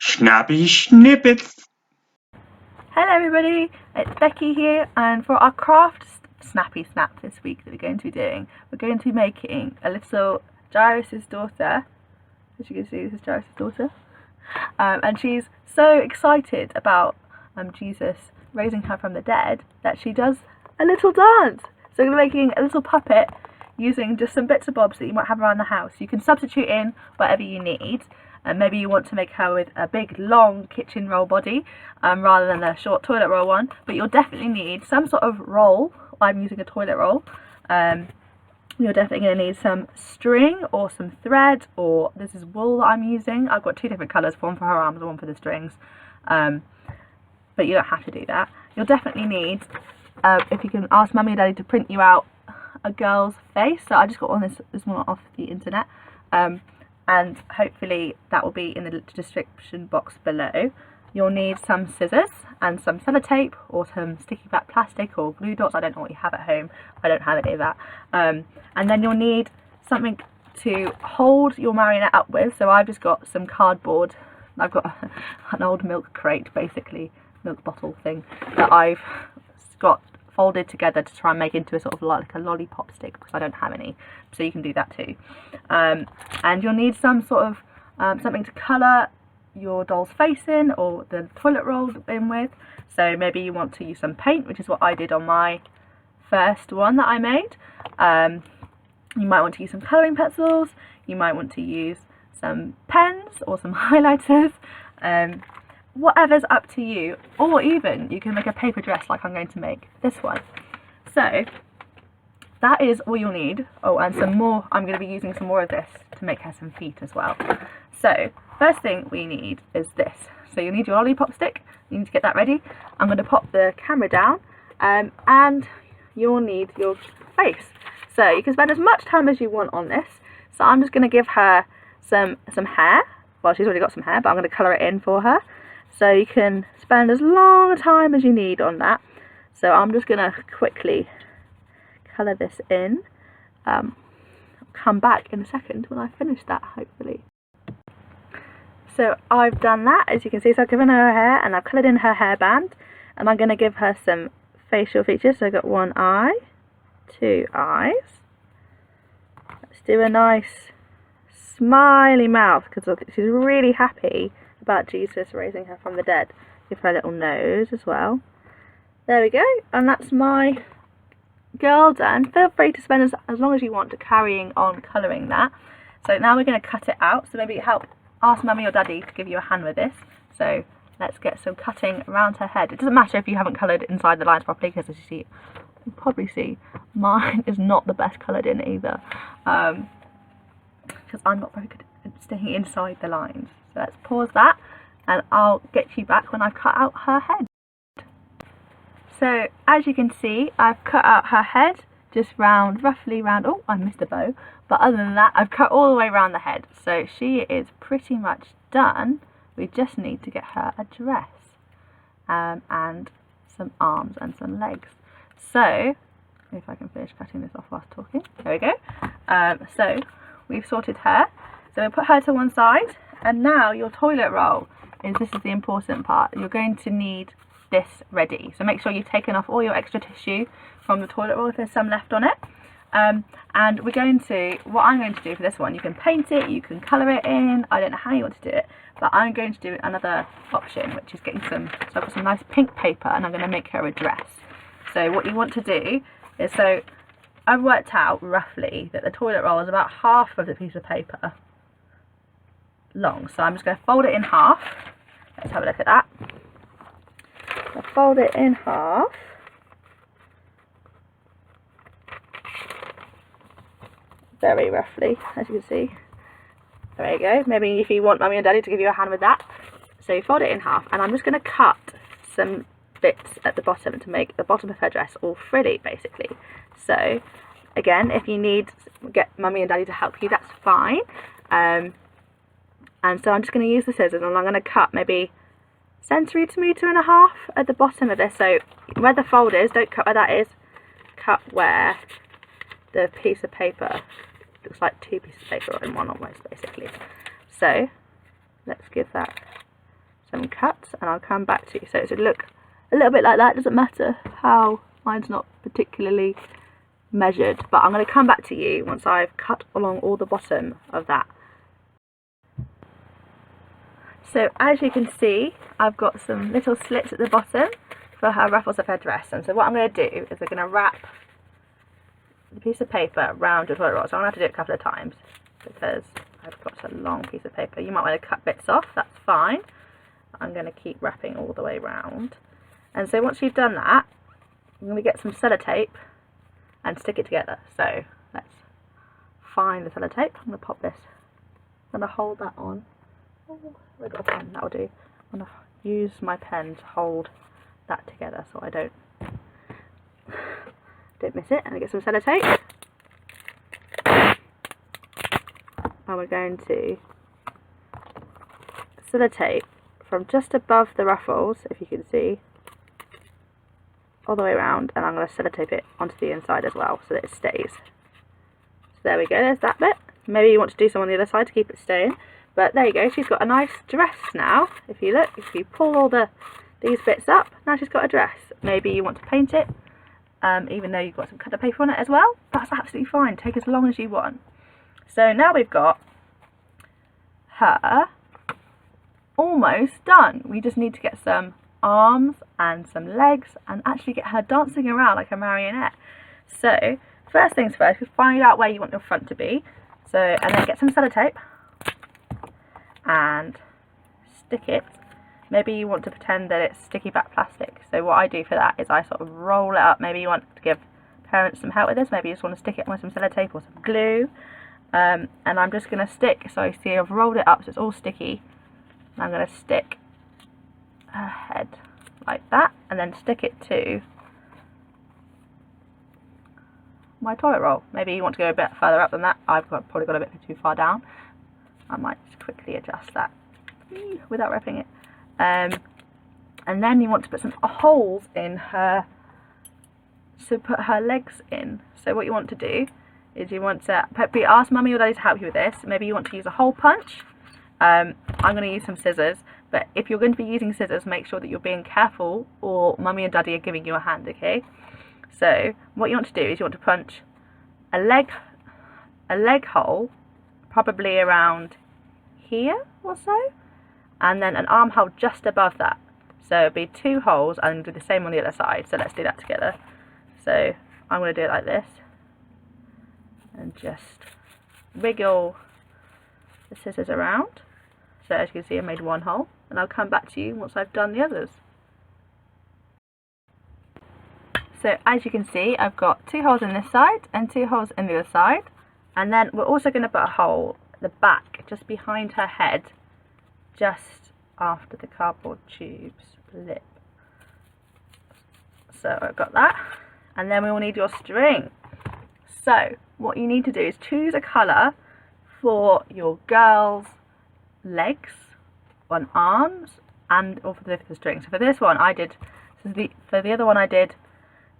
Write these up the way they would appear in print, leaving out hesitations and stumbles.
Snappy Snippets. Hello everybody, it's Becky here, and for our craft Snappy Snap this week that we're going to be doing, we're going to be making a little Jairus' daughter. As you can see, this is Jairus' daughter, and she's so excited about Jesus raising her from the dead that she does a little dance. So we're making a little puppet using just some bits and bobs that you might have around the house. You can substitute in whatever you need. And maybe you want to make her with a big long kitchen roll body rather than a short toilet roll one, but you'll definitely need some sort of roll. I'm using a toilet roll. You're definitely going to need some string or some thread, or this is wool that I'm using. I've got two different colours, one for her arms and one for the strings, but you don't have to do that. You'll definitely need, if you can ask Mummy and Daddy to print you out a girl's face. So I just got this one off the internet. And hopefully that will be in the description box below. You'll need some scissors and some sellotape or some sticky back plastic or glue dots. I don't know what you have at home. I don't have any of that. And then you'll need something to hold your marionette up with. So I've just got some cardboard. I've got an old milk crate, basically, milk bottle thing that I've got folded together to try and make into a sort of like a lollipop stick, because I don't have any, so you can do that too. And you'll need some sort of something to colour your doll's face in, or the toilet roll in with. So maybe you want to use some paint, which is what I did on my first one that I made. You might want to use some colouring pencils, you might want to use some pens or some highlighters, whatever's up to you, or even you can make a paper dress like I'm going to make this one. So that is all you'll need. Oh, and some more, I'm going to be using some more of this to make her some feet as well. So first thing we need is this. So you need your lollipop stick, you need to get that ready. I'm going to pop the camera down, and you'll need your face. So you can spend as much time as you want on this. So I'm just going to give her some hair. Well, she's already got some hair, but I'm going to colour it in for her. So you can spend as long a time as you need on that. So I'm just going to quickly colour this in. Come back in a second when I finish that, hopefully. So I've done that, as you can see. So I've given her hair and I've coloured in her hairband. And I'm going to give her some facial features. So I've got one eye, two eyes. Let's do a nice smiley mouth, because she's really happy about Jesus raising her from the dead. Give her a little nose as well. There we go, and that's my girl done. Feel free to spend as long as you want to carrying on colouring that. So now we're going to cut it out, so maybe ask Mummy or Daddy to give you a hand with this. So let's get some cutting around her head. It doesn't matter if you haven't coloured inside the lines properly, because as you see, you'll probably see mine is not the best coloured in either, because I'm not very good at staying inside the lines. So let's pause that, and I'll get you back when I've cut out her head. So as you can see, I've cut out her head just roughly round. Oh, I missed a bow. But other than that, I've cut all the way around the head. So she is pretty much done. We just need to get her a dress, and some arms and some legs. So if I can finish cutting this off whilst talking. There we go. So we've sorted her. So we'll put her to one side. And now your toilet roll this is the important part. You're going to need this ready. So make sure you've taken off all your extra tissue from the toilet roll if there's some left on it. And what I'm going to do for this one, you can paint it, you can colour it in, I don't know how you want to do it, but I'm going to do another option, which is getting so I've got some nice pink paper, and I'm going to make her a dress. So what you want to do is, so I've worked out roughly that the toilet roll is about half of the piece of paper long. So I'm just going to fold it in half. Let's have a look at that. I'll fold it in half. Very roughly, as you can see. There you go. Maybe if you want Mummy and Daddy to give you a hand with that. So you fold it in half, and I'm just going to cut some bits at the bottom to make the bottom of her dress all frilly, basically. So again, if you need get Mummy and Daddy to help you, that's fine. And so I'm just going to use the scissors, and I'm going to cut maybe centimetre and a half at the bottom of this. So where the fold is, don't cut where that is, cut where the piece of paper looks like two pieces of paper in one almost, basically. So let's give that some cuts and I'll come back to you. So it should look a little bit like that. Doesn't matter how, mine's not particularly measured, but I'm going to come back to you once I've cut along all the bottom of that. So as you can see, I've got some little slits at the bottom for her ruffles of her dress, and so what I'm going to do is I'm going to wrap the piece of paper round with what it was. So I'm going to have to do it a couple of times because I've got a long piece of paper. You might want to cut bits off, that's fine. I'm going to keep wrapping all the way round. And so once you've done that, I'm going to get some sellotape and stick it together. So let's find the sellotape. I'm going to pop this. I'm going to hold that on. Oh, I've got a pen, that'll do. I'm going to use my pen to hold that together so I don't miss it. And I get some sellotape. And we're going to sellotape from just above the ruffles, if you can see, all the way around, and I'm going to sellotape it onto the inside as well so that it stays. So there we go, there's that bit. Maybe you want to do some on the other side to keep it staying, but there you go, she's got a nice dress now. If you look, if you pull all these bits up, now she's got a dress. Maybe you want to paint it, even though you've got some cut of paper on it as well. That's absolutely fine, take as long as you want. So now we've got her almost done. We just need to get some arms and some legs and actually get her dancing around like a marionette. So first things first, you find out where you want your front to be. So, and then get some sellotape and stick it. Maybe you want to pretend that it's sticky back plastic. So what I do for that is I sort of roll it up. Maybe you want to give parents some help with this. Maybe you just want to stick it with some sellotape or some glue. And I'm just going to stick, so you see I've rolled it up so it's all sticky. And I'm going to stick her head like that and then stick it to my toilet roll. Maybe you want to go a bit further up than that. Probably got a bit too far down. I might just quickly adjust that without ripping it. And then you want to put some holes in her, so put her legs in. So what you want to do is you want to ask mummy or daddy to help you with this. Maybe you want to use a hole punch. I'm going to use some scissors, but if you're going to be using scissors, make sure that you're being careful or mummy and daddy are giving you a hand, okay? So what you want to do is you want to punch a leg hole, probably around here or so, and then an arm hole just above that. So it'll be 2 holes and do the same on the other side. So let's do that together. So I'm going to do it like this and just wiggle the scissors around. So as you can see, I made 1 hole, and I'll come back to you once I've done the others. So as you can see, I've got 2 holes in this side and 2 holes in the other side, and then we're also going to put a hole at the back just behind her head, just after the cardboard tube's lip. So I've got that, and then we will need your string. So what you need to do is choose a colour for your girl's legs on arms and or for the string. So for this one I did, for the other one I did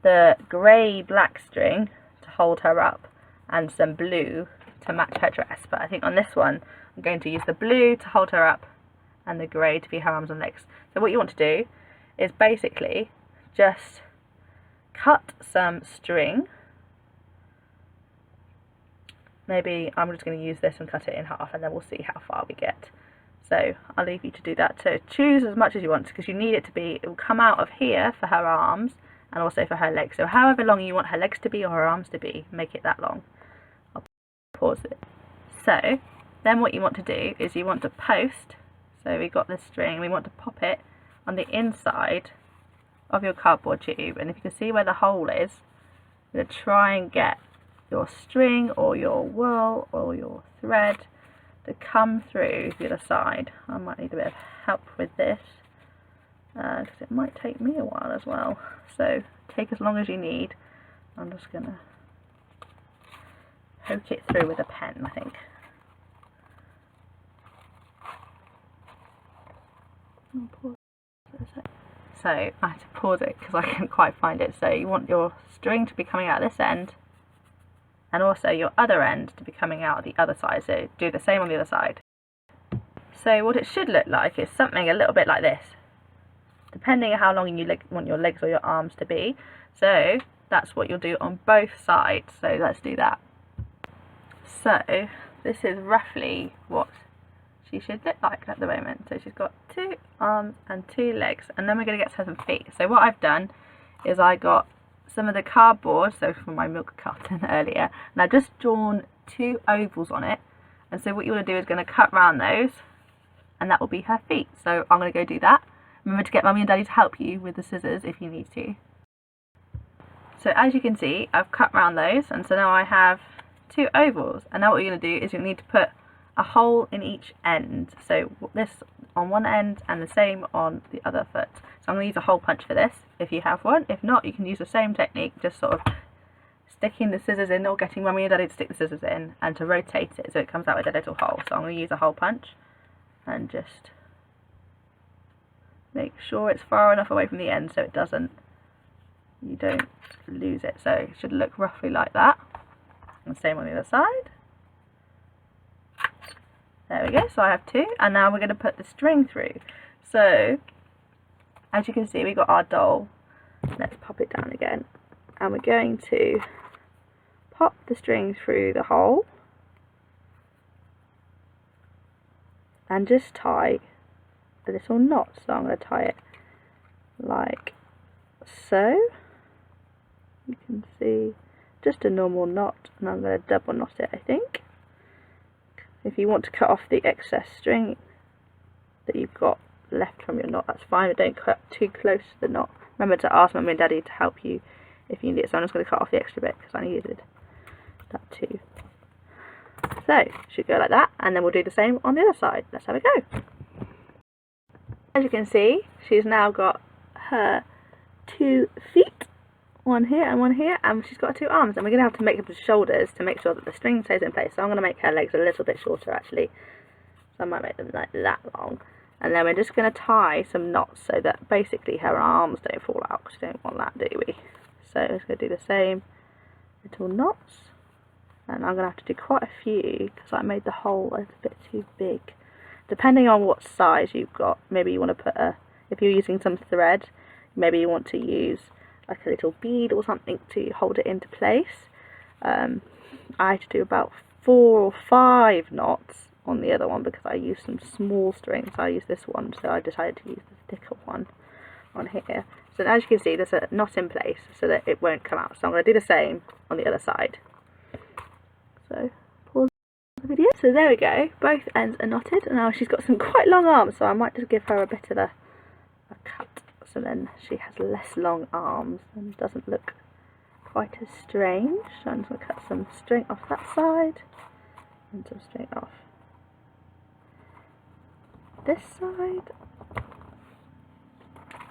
the grey black string to hold her up and some blue to match her dress, but I think on this one I'm going to use the blue to hold her up and the grey to be her arms and legs. So what you want to do is basically just cut some string. Maybe I'm just going to use this and cut it in half, and then we'll see how far we get. So I'll leave you to do that. So choose as much as you want, because you need it to be, it will come out of here for her arms and also for her legs. So however long you want her legs to be or her arms to be, make it that long. I'll pause it. So then what you want to do is you want to post, so we got this string, we want to pop it on the inside of your cardboard tube, and if you can see where the hole is, you're going to try and get your string or your wool or your thread to come through the other side. I might need a bit of help with this because it might take me a while as well, so take as long as you need. I'm just going to poke it through with a pen, I think. So I had to pause it because I couldn't quite find it. So you want your string to be coming out this end and also your other end to be coming out the other side, so do the same on the other side. So what it should look like is something a little bit like this, depending on how long you want your legs or your arms to be. So that's what you'll do on both sides. So let's do that. So this is roughly what she should look like at the moment. So she's got 2 arms and 2 legs, and then we're going to get her some feet. So what I've done is I got some of the cardboard, so from my milk carton earlier, and I've just drawn 2 ovals on it. And so what you want to do is going to cut round those, and that will be her feet. So I'm going to go do that. Remember to get Mummy and Daddy to help you with the scissors if you need to. So as you can see, I've cut round those, and so now I have 2 ovals. And now what you're going to do is you need to put a hole in each end. So this on one end and the same on the other foot. So I'm going to use a hole punch for this if you have one. If not, you can use the same technique, just sort of sticking the scissors in or getting Mummy and Daddy to stick the scissors in and to rotate it so it comes out with a little hole. So I'm going to use a hole punch and just make sure it's far enough away from the end so you don't lose it. So it should look roughly like that. And same on the other side. There we go, so I have 2, and now we're going to put the string through. So as you can see, we got our doll. Let's pop it down again, and we're going to pop the string through the hole and just tie a little knot. So I'm going to tie it like so. You can see just a normal knot, and I'm going to double knot it, I think. If you want to cut off the excess string that you've got left from your knot, that's fine, but don't cut too close to the knot. Remember to ask Mummy and Daddy to help you if you need it. So I'm just going to cut off the extra bit because I needed that too. So should go like that, and then we'll do the same on the other side. Let's have a go. As you can see, she's now got her 2 feet, one here and one here, and she's got 2 arms, and we're going to have to make up the shoulders to make sure that the string stays in place. So I'm going to make her legs a little bit shorter actually, so I might make them like that long, and then we're just going to tie some knots so that basically her arms don't fall out, because we don't want that, do we? So I'm just going to do the same little knots, and I'm going to have to do quite a few because I made the hole a little bit too big. Depending on what size you've got, maybe you want to put if you're using some thread, maybe you want to use like a little bead or something to hold it into place. I had to do about 4 or 5 knots on the other one because I used some small strings. I used this one, so I decided to use the thicker one on here. So as you can see, there's a knot in place so that it won't come out. So I'm going to do the same on the other side. So pause the video. So there we go, both ends are knotted, and now she's got some quite long arms, so I might just give her a bit of a cut. So then she has less long arms and doesn't look quite as strange. So I'm just going to cut some string off that side and some string off this side.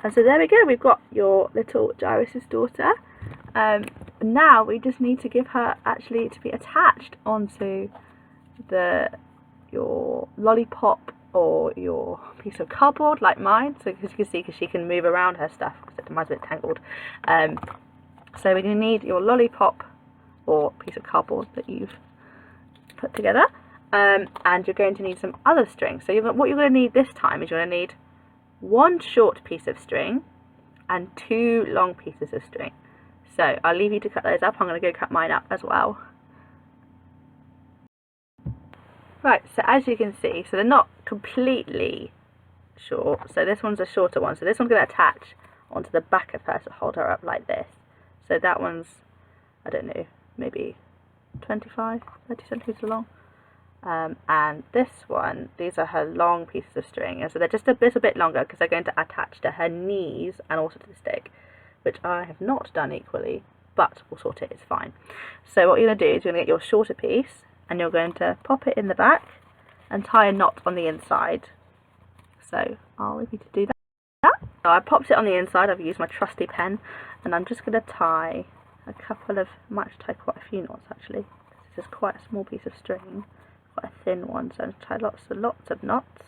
And so there we go, we've got your little Gyrus's daughter. Now we just need to give her actually to be attached onto your lollipop or your piece of cardboard like mine, so as you can see, because she can move around her stuff because mine's a bit tangled. So we're going to need your lollipop or piece of cardboard that you've put together, and you're going to need some other string. So what you're going to need this time is you're going to need 1 short piece of string and 2 long pieces of string. So I'll leave you to cut those up. I'm going to go cut mine up as well. Right, so as you can see, so they're not completely short, so this one's a shorter one, so this one's going to attach onto the back of her to hold her up like this. So that one's, I don't know, maybe 25, 30 centimetres long, and this one, these are her long pieces of string, and so they're just a little bit longer because they're going to attach to her knees and also to the stick, which I have not done equally, but we'll sort it, it's fine. So what you're going to do is you're going to get your shorter piece, and you're going to pop it in the back and tie a knot on the inside. So I'll leave you to do that. So I popped it on the inside, I've used my trusty pen, and I'm just going to tie a couple of, I might tie quite a few knots actually. This is quite a small piece of string, quite a thin one, so I'm going to tie lots of knots.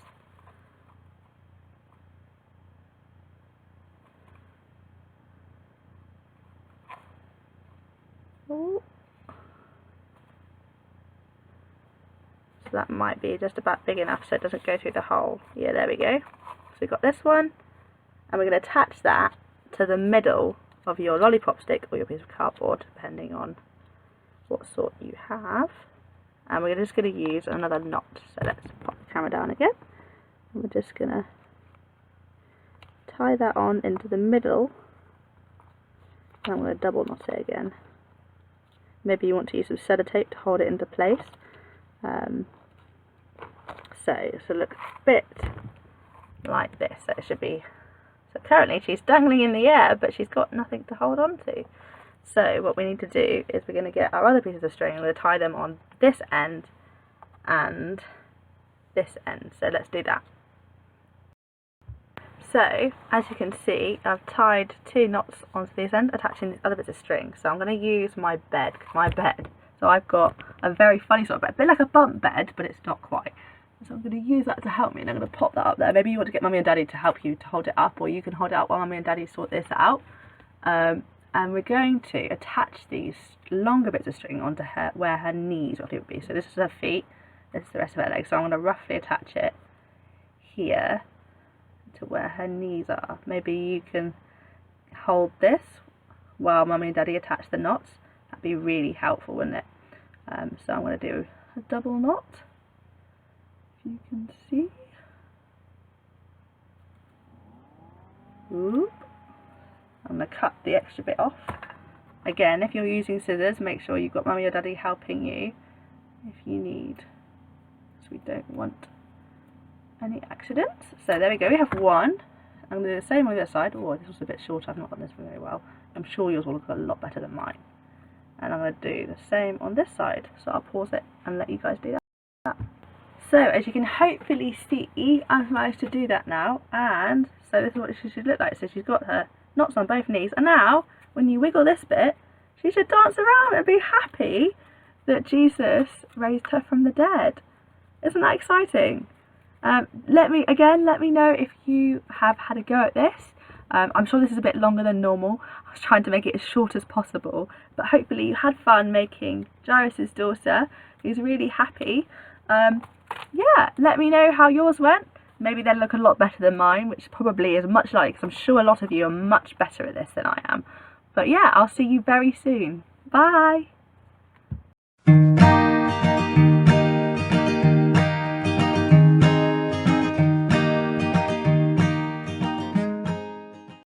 Ooh. So that might be just about big enough so it doesn't go through the hole. Yeah, there we go. So we've got this one, and we're going to attach that to the middle of your lollipop stick or your piece of cardboard, depending on what sort you have. And we're just going to use another knot. So let's pop the camera down again. And we're just going to tie that on into the middle. And I'm going to double knot it again. Maybe you want to use some sellotape to hold it into place. So it'll look a bit like this. So it should be. So currently she's dangling in the air, but she's got nothing to hold on to. So what we need to do is we're going to get our other pieces of string and we're going to tie them on this end and this end. So let's do that. So as you can see, I've tied 2 knots onto this end, attaching these other bits of string. So I'm going to use my bed. So I've got a very funny sort of bed, a bit like a bunk bed, but it's not quite. So I'm going to use that to help me, and I'm going to pop that up there. Maybe you want to get Mummy and Daddy to help you to hold it up, or you can hold it up while Mummy and Daddy sort this out. And we're going to attach these longer bits of string onto her, where her knees roughly would be. So this is her feet, this is the rest of her legs. So I'm going to roughly attach it here to where her knees are. Maybe you can hold this while Mummy and Daddy attach the knots. That'd be really helpful, wouldn't it? So I'm going to do a double knot, if you can see. Oop. I'm going to cut the extra bit off. Again, if you're using scissors, make sure you've got Mummy or Daddy helping you if you need, because we don't want any accidents. So there we go, we have one. I'm going to do the same on the other side. Oh, this was a bit short, I've not done this very well. I'm sure yours will look a lot better than mine. And I'm going to do the same on this side. So I'll pause it and let you guys do that. So as you can hopefully see, I've managed to do that now. And so this is what she should look like. So she's got her knots on both knees. And now, when you wiggle this bit, she should dance around and be happy that Jesus raised her from the dead. Isn't that exciting? Let me know if you have had a go at this. I'm sure this is a bit longer than normal. I was trying to make it as short as possible, but hopefully you had fun making Jairus' daughter, who's really happy. Yeah, let me know how yours went. Maybe they'll look a lot better than mine, which probably is much like, because I'm sure a lot of you are much better at this than I am. But yeah, I'll see you very soon. Bye!